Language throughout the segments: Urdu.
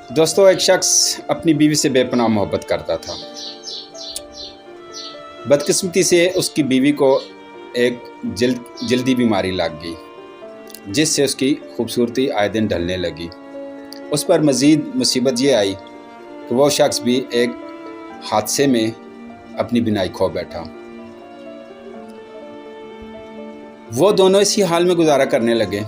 دوستو، ایک شخص اپنی بیوی سے بے پناہ محبت کرتا تھا۔ بدقسمتی سے اس کی بیوی کو ایک جلدی بیماری لگ گئی، جس سے اس کی خوبصورتی آئے دن ڈھلنے لگی۔ اس پر مزید مصیبت یہ آئی کہ وہ شخص بھی ایک حادثے میں اپنی بینائی کھو بیٹھا۔ وہ دونوں اسی حال میں گزارا کرنے لگے،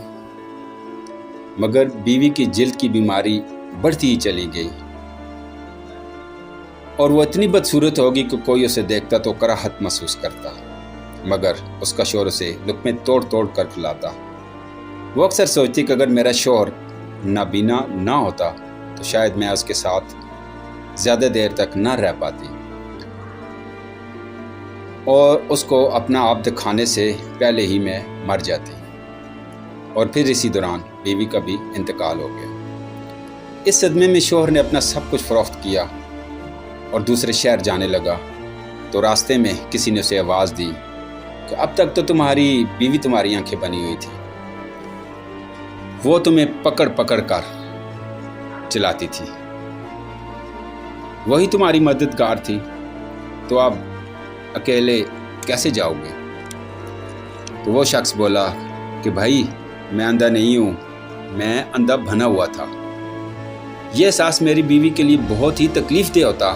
مگر بیوی کی جلد کی بیماری بڑھتی ہی چلی گئی اور وہ اتنی بدصورت ہوگی کہ کوئی اسے دیکھتا تو کراہت محسوس کرتا، مگر اس کا شوہر اسے لقمے توڑ توڑ کر کھلاتا۔ وہ اکثر سوچتی کہ اگر میرا شوہر نابینا نہ ہوتا تو شاید میں اس کے ساتھ زیادہ دیر تک نہ رہ پاتی اور اس کو اپنا آپ دکھانے سے پہلے ہی میں مر جاتی، اور پھر اسی دوران بیوی کا بھی انتقال ہو گیا۔ اس صدمے میں شوہر نے اپنا سب کچھ فروخت کیا اور دوسرے شہر جانے لگا، تو راستے میں کسی نے اسے آواز دی کہ اب تک تو تمہاری بیوی تمہاری آنکھیں بنی ہوئی تھی، وہ تمہیں پکڑ پکڑ کر چلاتی تھی، وہی تمہاری مددگار تھی، تو اب اکیلے کیسے جاؤ گے؟ تو وہ شخص بولا کہ بھائی، میں اندھا نہیں ہوں، میں اندھا بنا ہوا تھا۔ یہ احساس میری بیوی کے لیے بہت ہی تکلیف دہ ہوتا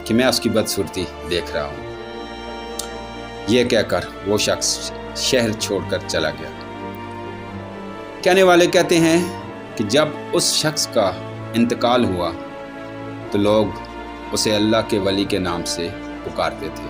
کہ میں اس کی بدصورتی دیکھ رہا ہوں۔ یہ کہہ کر وہ شخص شہر چھوڑ کر چلا گیا۔ کہنے والے کہتے ہیں کہ جب اس شخص کا انتقال ہوا تو لوگ اسے اللہ کے ولی کے نام سے پکارتے تھے۔